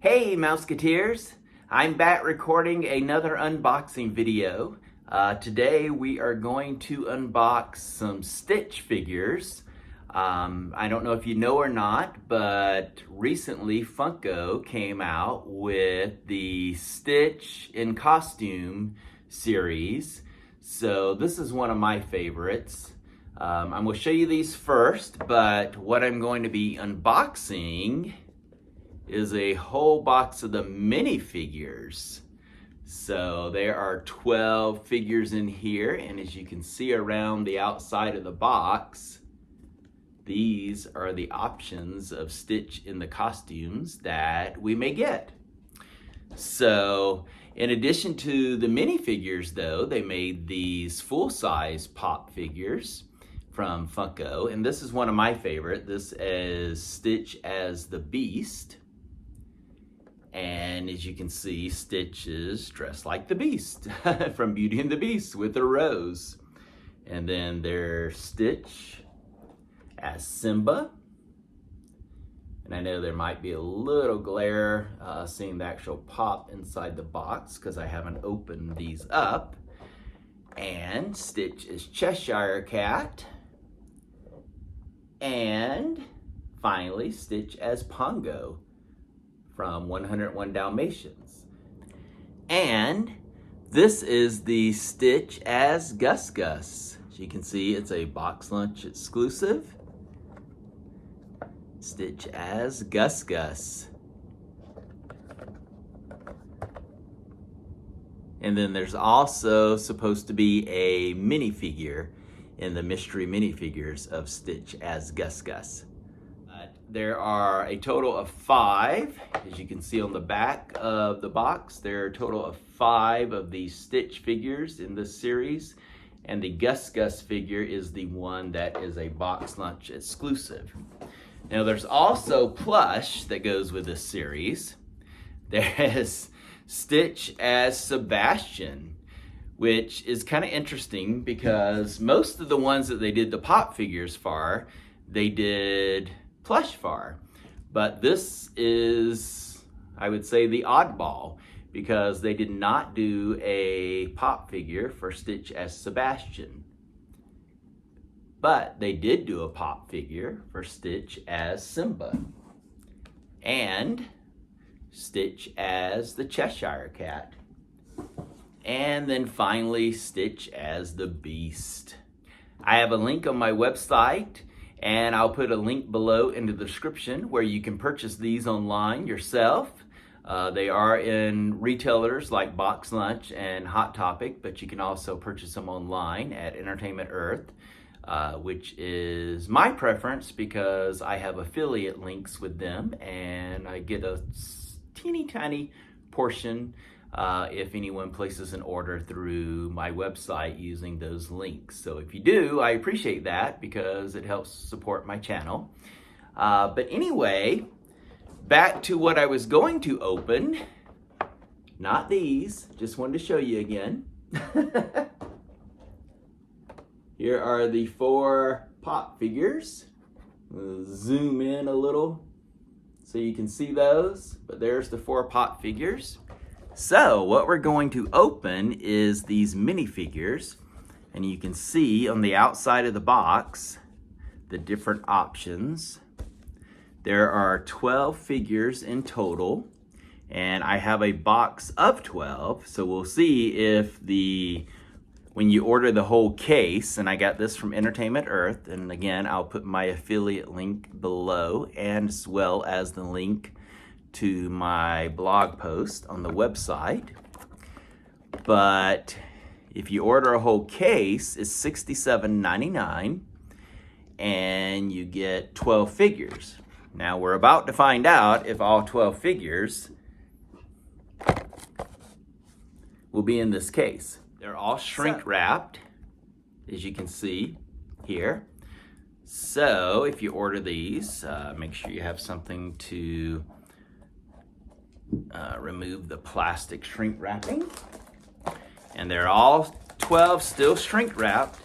Hey Mouseketeers, I'm back recording another unboxing video. Today we are going to unbox some Stitch figures. I don't know if you know or not, but recently Funko came out with the Stitch in Costume series. So this is one of my favorites. I'm going to show you these first, but what I'm going to be unboxing is a whole box of the minifigures. So there are 12 figures in here, and as you can see around the outside of the box, these are the options of Stitch in the costumes that we may get. So in addition to the minifigures though, they made these full-size pop figures from Funko, and this is one of my favorite. This is Stitch as the Beast. And as you can see, Stitch is dressed like the Beast from Beauty and the Beast with a rose. And then there's Stitch as Simba. And I know there might be a little glare seeing the actual pop inside the box because I haven't opened these up. And Stitch is Cheshire Cat. And finally, Stitch as Pongo from 101 Dalmatians. And this is the Stitch as Gus Gus. As you can see, it's a BoxLunch exclusive. Stitch as Gus Gus. And then there's also supposed to be a minifigure in the mystery minifigures of Stitch as Gus Gus. There are a total of 5, as you can see on the back of the box. There are a total of 5 of these Stitch figures in this series, and the Gus Gus figure is the one that is a BoxLunch exclusive. Now there's also plush that goes with this series. There's Stitch as Sebastian, which is kind of interesting because most of the ones that they did the pop figures for, they did plush for, but this is, I would say, the oddball because they did not do a pop figure for Stitch as Sebastian, but they did do a pop figure for Stitch as Simba and Stitch as the Cheshire Cat, and then finally Stitch as the Beast. I have a link on my website, and I'll put a link below in the description where you can purchase these online yourself. They are in retailers like BoxLunch and Hot Topic, but you can also purchase them online at Entertainment Earth, which is my preference because I have affiliate links with them and I get a teeny tiny portion if anyone places an order through my website using those links. So if you do, I appreciate that because it helps support my channel. But anyway, back to what I was going to open. Not these, just wanted to show you again. Here are the 4 pop figures. We'll zoom in a little so you can see those, but there's the 4 pop figures. So what we're going to open is these minifigures, and you can see on the outside of the box the different options. There are 12 figures in total, and I have a box of 12, so we'll see if when you order the whole case, and I got this from Entertainment Earth, and again I'll put my affiliate link below and as well as the link to my blog post on the website. But if you order a whole case, it's $67.99 and you get 12 figures. Now we're about to find out if all 12 figures will be in this case. They're all shrink wrapped, as you can see here. So if you order these, make sure you have something to remove the plastic shrink wrapping. And they're all 12 still shrink wrapped.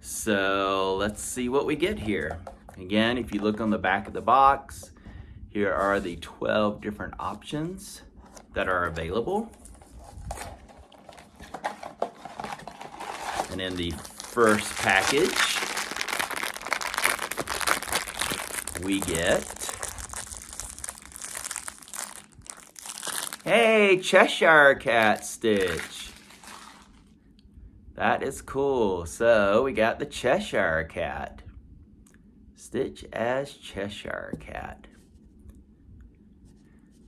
So let's see what we get here. Again, if you look on the back of the box, Here are the 12 different options that are available. And in the first package, we get, hey, Cheshire Cat Stitch. That is cool. So we got the Cheshire Cat. Stitch as Cheshire Cat.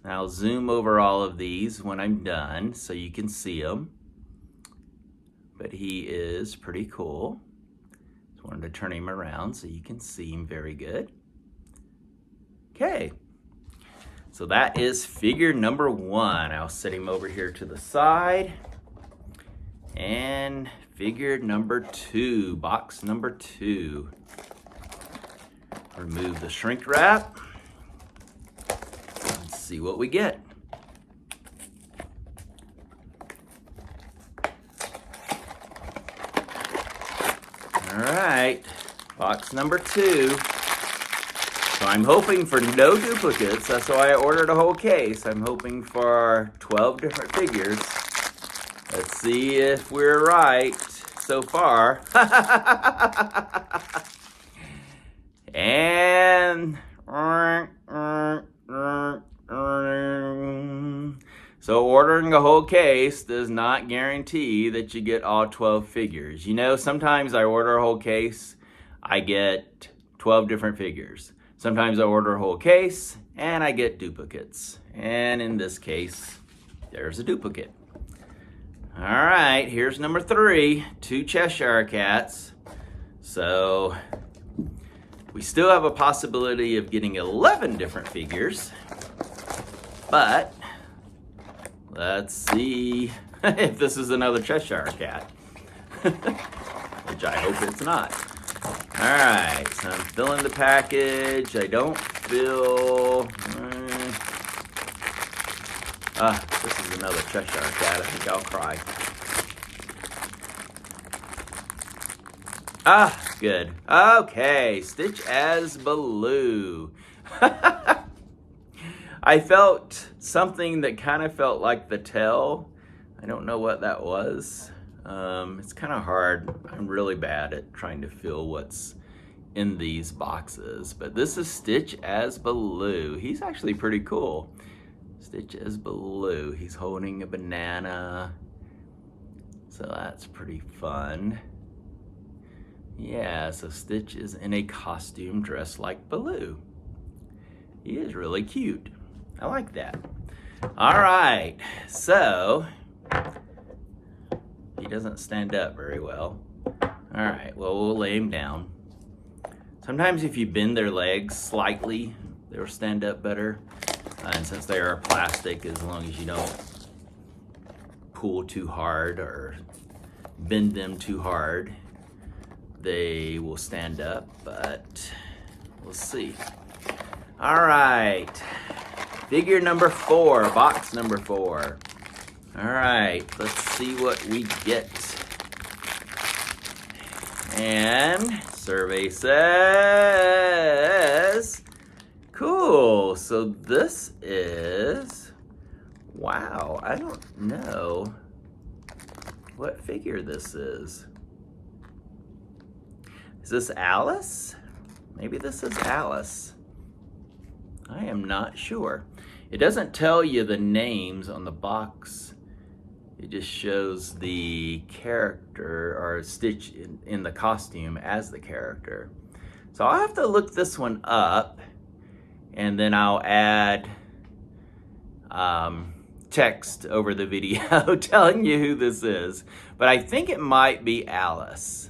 Now I'll zoom over all of these when I'm done so you can see them. But he is pretty cool. Just wanted to turn him around so you can see him very good. Okay, so that is figure number 1. I'll set him over here to the side. And figure number 2, box number 2. Remove the shrink wrap. Let's see what we get. All right, box number 2. So I'm hoping for no duplicates. That's why I ordered a whole case. I'm hoping for 12 different figures. Let's see if we're right so far. And so ordering a whole case does not guarantee that you get all 12 figures. You know, sometimes I order a whole case, I get 12 different figures. Sometimes I order a whole case and I get duplicates. And in this case, there's a duplicate. All right, here's number 3, 2 Cheshire Cats. So we still have a possibility of getting 11 different figures, but let's see if this is another Cheshire Cat, which I hope it's not. All right, so I'm filling the package. I don't feel, this is another Cheshire Cat. I think I'll cry. Good. Okay, Stitch as Baloo. I felt something that kind of felt like the tail. I don't know what that was. It's kind of hard. I'm really bad at trying to feel what's in these boxes. But this is Stitch as Baloo. He's actually pretty cool. Stitch as Baloo. He's holding a banana. So that's pretty fun. Yeah, so Stitch is in a costume dressed like Baloo. He is really cute. I like that. All right, so he doesn't stand up very well. All right, well, we'll lay him down. Sometimes if you bend their legs slightly, they'll stand up better. And since they are plastic, as long as you don't pull too hard or bend them too hard, they will stand up, but we'll see. All right, figure number 4, box number 4. All right, let's see what we get. And survey says, cool, so this is, wow, I don't know what figure this is. Is this Alice? Maybe this is Alice. I am not sure. It doesn't tell you the names on the box. It just shows the character or Stitch in the costume as the character. So I'll have to look this one up and then I'll add text over the video telling you who this is. But I think it might be Alice.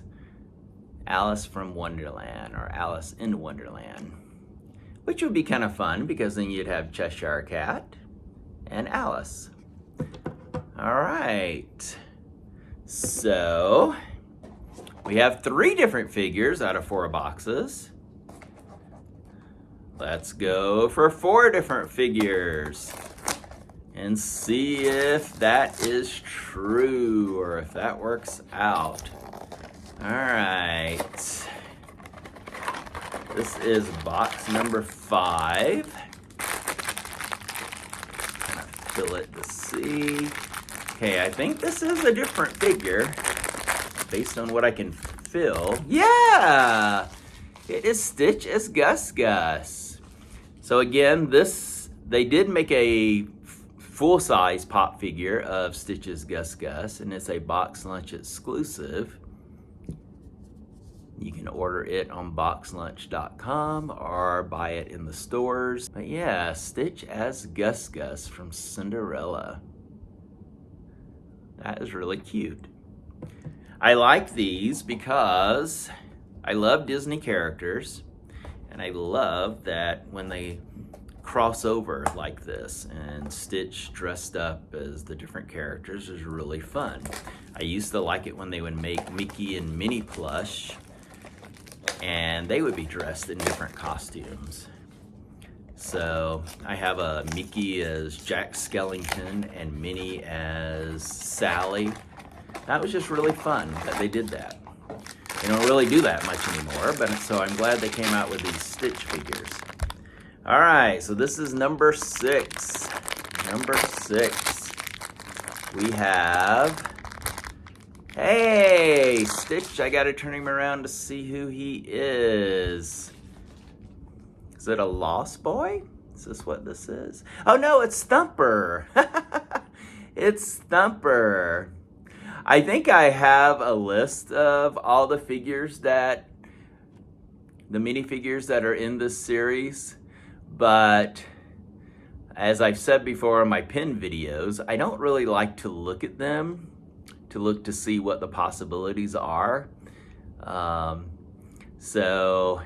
Alice from Wonderland or Alice in Wonderland, which would be kind of fun because then you'd have Cheshire Cat and Alice. All right, so we have 3 different figures out of 4 boxes. Let's go for 4 different figures and see if that is true or if that works out. All right, this is box number 5. fill it to see. Okay, I think this is a different figure based on what I can fill. Yeah! It is Stitch as Gus Gus. So again, they did make a full-size pop figure of Stitch as Gus Gus, and it's a BoxLunch exclusive. You can order it on BoxLunch.com or buy it in the stores. But yeah, Stitch as Gus Gus from Cinderella. That is really cute. I like these because I love Disney characters, and I love that when they cross over like this and Stitch dressed up as the different characters is really fun. I used to like it when they would make Mickey and Minnie plush, and they would be dressed in different costumes. So I have a Mickey as Jack Skellington and Minnie as Sally. That was just really fun that they did that. They don't really do that much anymore, but so I'm glad they came out with these Stitch figures. All right, so this is number 6. Number 6. We have, hey, Stitch. I gotta turn him around to see who he is. Is it a Lost Boy? Is this what this is? Oh no, it's Thumper. It's Thumper. I think I have a list of all the figures the minifigures that are in this series, but as I've said before in my pin videos, I don't really like to look at them to see what the possibilities are. So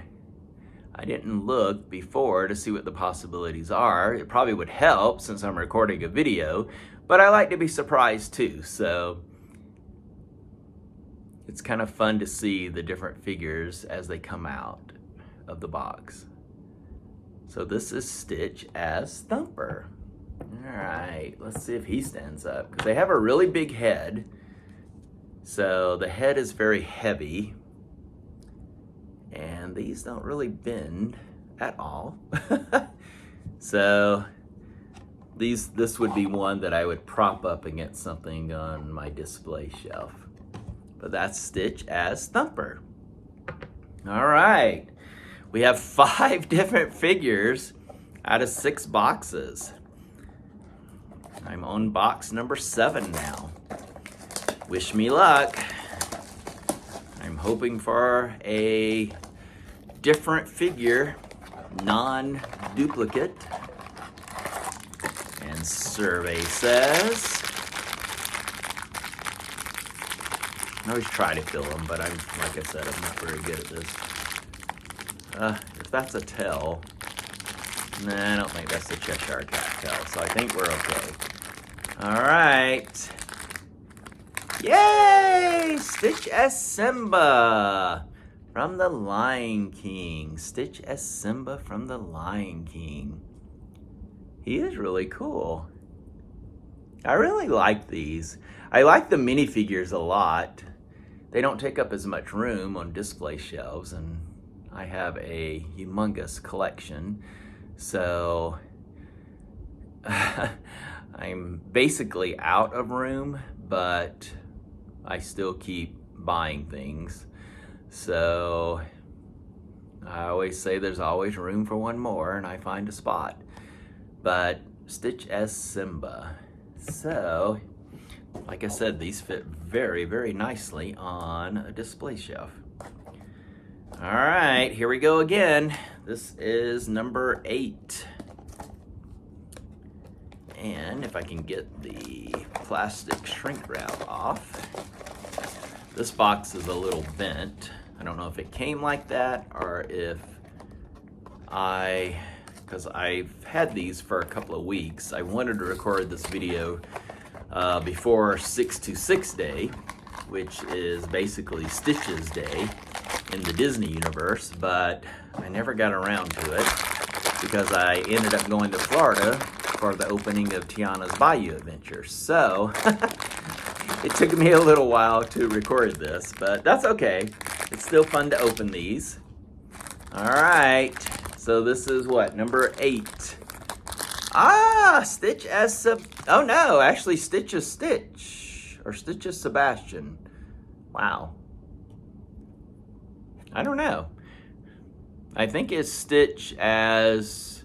I didn't look before to see what the possibilities are. It probably would help since I'm recording a video, but I like to be surprised too. So it's kind of fun to see the different figures as they come out of the box. So this is Stitch as Thumper. All right, let's see if he stands up, because they have a really big head. So the head is very heavy, and these don't really bend at all. So this would be one that I would prop up against something on my display shelf. But that's Stitch as Thumper. All right, we have 5 different figures out of 6 boxes. I'm on box number 7 now. Wish me luck. I'm hoping for a different figure, non-duplicate. And survey says, I always try to fill them, but like I said, I'm not very good at this. If that's a tail, nah, I don't think that's the Cheshire Cat tail, so I think we're okay. All right. Yay! Stitch as Simba from the Lion King. Stitch as Simba from the Lion King. He is really cool. I really like these. I like the minifigures a lot. They don't take up as much room on display shelves, and I have a humongous collection. So I'm basically out of room, but I still keep buying things. So I always say there's always room for one more, and I find a spot. But Stitch as Simba. So, like I said, these fit very, very nicely on a display shelf. All right, here we go again. This is number 8. And if I can get the plastic shrink wrap off, this box is a little bent. I don't know if it came like that or if because I've had these for a couple of weeks. I wanted to record this video before 626 Day, which is basically Stitch's day in the Disney universe, but I never got around to it because I ended up going to Florida for the opening of Tiana's Bayou Adventure. So it took me a little while to record this, but that's okay. It's still fun to open these. All right, so this is what, number 8 Ah, Stitch as oh no, actually Stitch as Stitch. Or Stitch as Sebastian. Wow. I don't know. I think it's Stitch as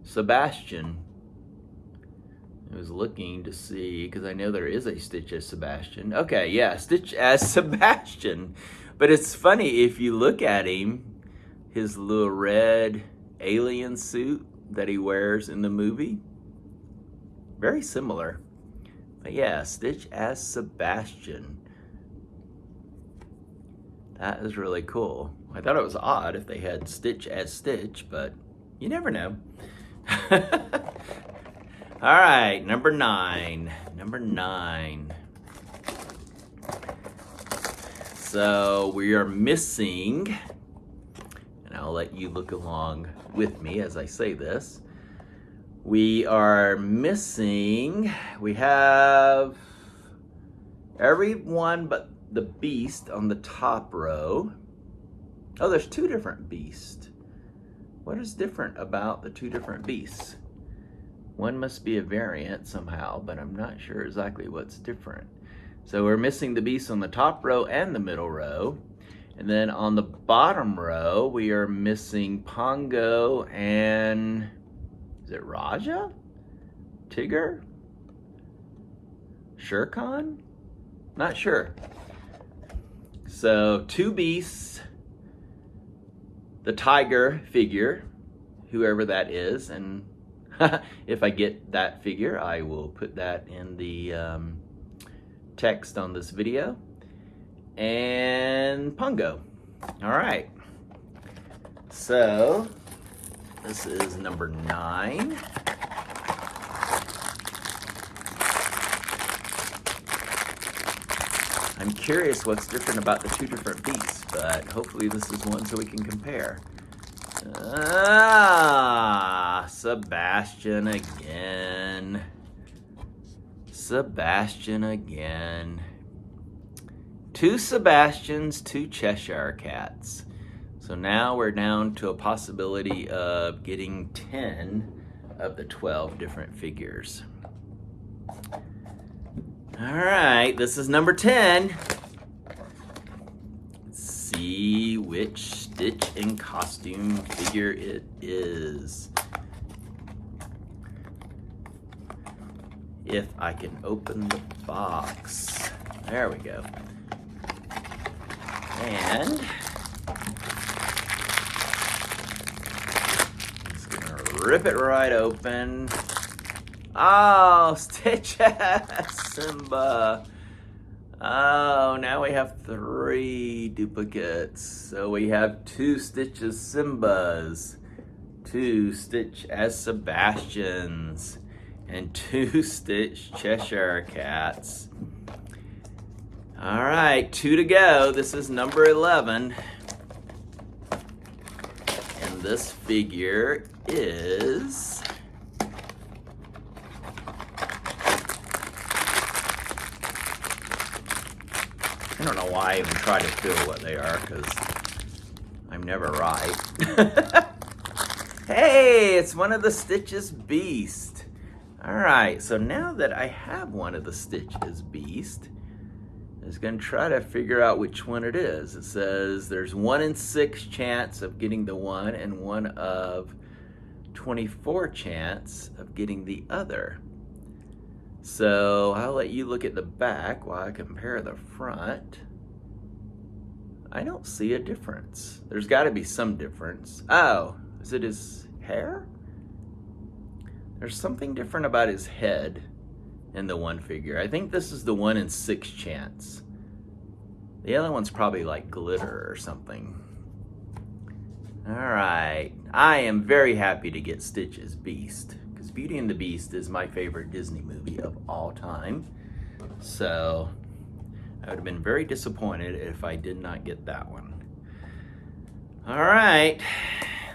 Sebastian. I was looking to see, because I know there is a Stitch as Sebastian. Okay, yeah, Stitch as Sebastian. But it's funny, if you look at him, his little red alien suit that he wears in the movie, very similar. But yeah, Stitch as Sebastian. That is really cool. I thought it was odd if they had Stitch as Stitch, but you never know. All right, number 9. Number 9. So we are missing, and I'll let you look along with me as I say this. We are missing, we have everyone but the Beast on the top row. Oh, there's 2 different Beasts. What is different about the 2 different Beasts? One must be a variant somehow, but I'm not sure exactly what's different. So we're missing the Beast on the top row and the middle row. And then on the bottom row, we are missing Pongo and, is it Raja? Tigger? Shere Khan? Not sure. So 2 Beasts, the tiger figure, whoever that is, and if I get that figure, I will put that in the text on this video. And Pongo. All right. So this is number 9. I'm curious what's different about the 2 different Beasts, but hopefully this is one so we can compare. Ah, Sebastian again. Sebastian again. 2 Sebastians, 2 Cheshire Cats. So now we're down to a possibility of getting 10 of the 12 different figures. All right, this is number 10. Let's see which Stitch in costume figure it is. If I can open the box. There we go. And just gonna rip it right open. Oh, Stitch as Simba. Oh, now we have 3 duplicates. So we have 2 Stitch as Simbas, 2 Stitch as Sebastians, and 2 Stitch Cheshire Cats. All right, 2 to go. This is number 11. And this figure is... I don't know why I even try to feel what they are, because I'm never right. Hey, it's one of the Stitch's Beast. All right, so now that I have one of the Stitch's Beast, I was going to try to figure out which one it is. It says there's 1 in 6 chance of getting the one and 1 of 24 chance of getting the other. So I'll let you look at the back while I compare the front. I don't see a difference. There's got to be some difference. Oh, is it his hair? There's something different about his head in the one figure. I think this is the 1 in 6 chance. The other one's probably like glitter or something. All right, I am very happy to get Stitch's Beast, because Beauty and the Beast is my favorite Disney movie of all time. So I would have been very disappointed if I did not get that one. All right,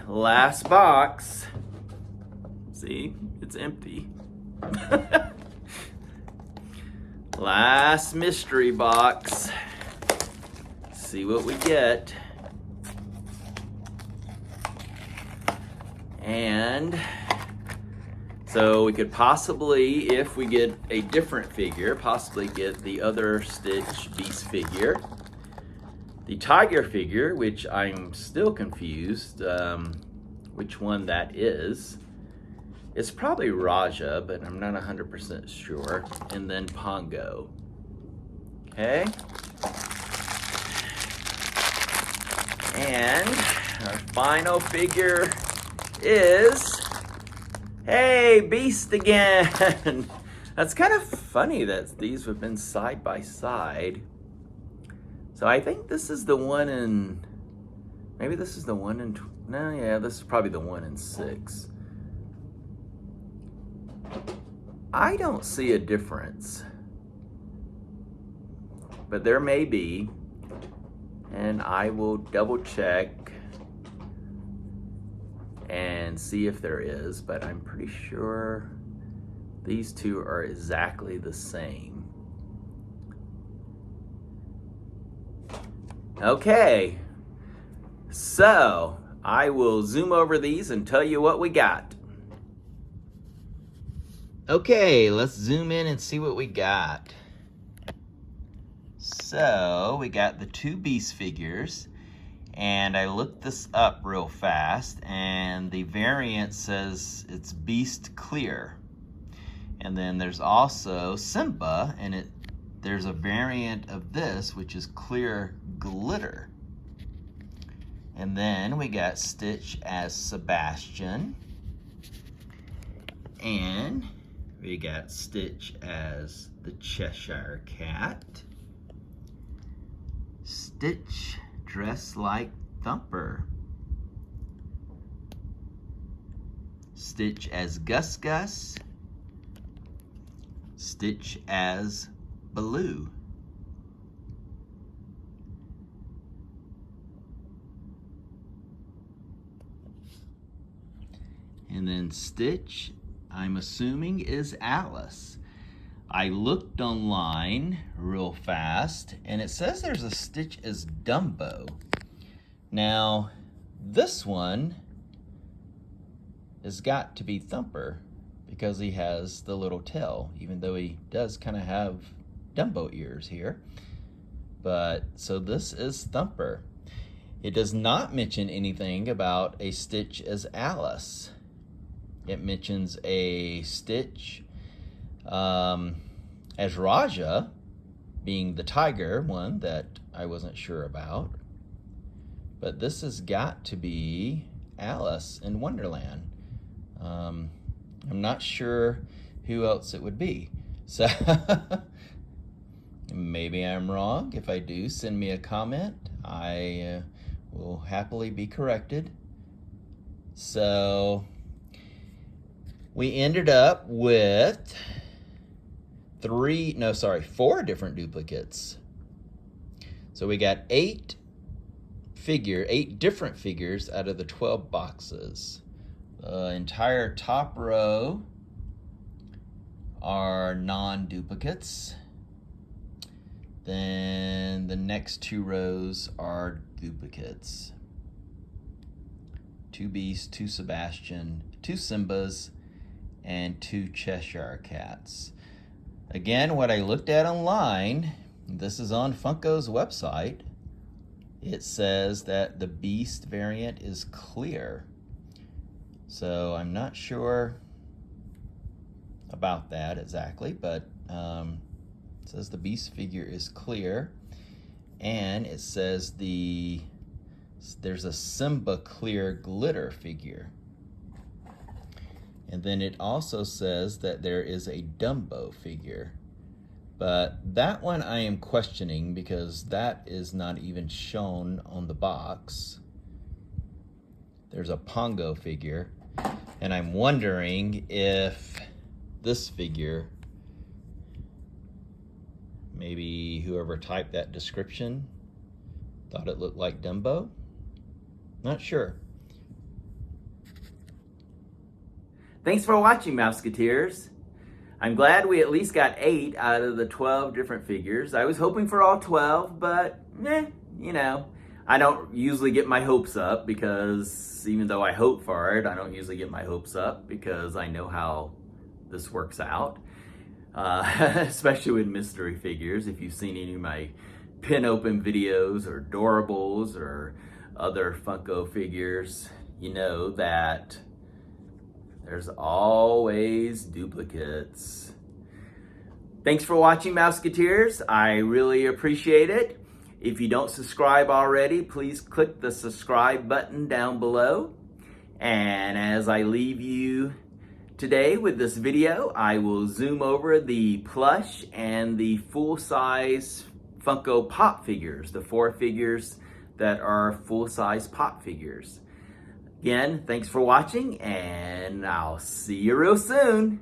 last box. See, it's empty. Last mystery box. See what we get. And So we could possibly, if we get a different figure, possibly get the other Stitch Beast figure. The Tiger figure, which I'm still confused which one that is. It's probably Raja, but I'm not 100% sure. And then Pongo. Okay. And our final figure is, hey, Beast again. That's kind of funny that these have been side by side. So I think this is the one in, maybe this is the one in, no, yeah, this is probably the one in 6. I don't see a difference, but there may be, and I will double check and see if there is, but I'm pretty sure these two are exactly the same. Okay, so I will zoom over these and tell you what we got. Okay, let's zoom in and see what we got. So we got the 2 Beast figures, and I looked this up real fast, and the variant says it's Beast Clear. And then there's also Simba, and there's a variant of this which is Clear Glitter. And then we got Stitch as Sebastian, and we got Stitch as the Cheshire Cat. Stitch dressed like Thumper. Stitch as Gus Gus. Stitch as Baloo. And then Stitch, I'm assuming, is Alice. I looked online real fast, and it says there's a Stitch as Dumbo. Now, this one has got to be Thumper because he has the little tail, even though he does kind of have Dumbo ears here. But, so this is Thumper. It does not mention anything about a Stitch as Alice. It mentions a Stitch as Raja, being the tiger one that I wasn't sure about. But this has got to be Alice in Wonderland. I'm not sure who else it would be. So maybe I'm wrong. If I do, send me a comment. I will happily be corrected. So we ended up with 4 different duplicates. So we got 8 different figures out of the 12 boxes. The entire top row are non-duplicates. Then the next 2 rows are duplicates. 2 Beasts, 2 Sebastian, 2 Simbas, and 2 Cheshire Cats. Again, what I looked at online, this is on Funko's website, it says that the Beast variant is clear. So I'm not sure about that exactly, but it says the Beast figure is clear, and it says there's a Simba Clear Glitter figure. And then it also says that there is a Dumbo figure. But that one I am questioning because that is not even shown on the box. There's a Pongo figure. And I'm wondering if this figure, maybe whoever typed that description thought it looked like Dumbo. Not sure. Thanks for watching, Mouseketeers. I'm glad we at least got 8 out of the 12 different figures. I was hoping for all 12, but you know, I don't usually get my hopes up because even though I hope for it, I don't usually get my hopes up because I know how this works out. Especially with mystery figures. If you've seen any of my pin open videos or Doorables or other Funko figures, you know that there's always duplicates. Thanks for watching, Mouseketeers. I really appreciate it. If you don't subscribe already, please click the subscribe button down below. And as I leave you today with this video, I will zoom over the plush and the full-size Funko Pop figures, the 4 figures that are full-size Pop figures. Again, thanks for watching, and I'll see you real soon.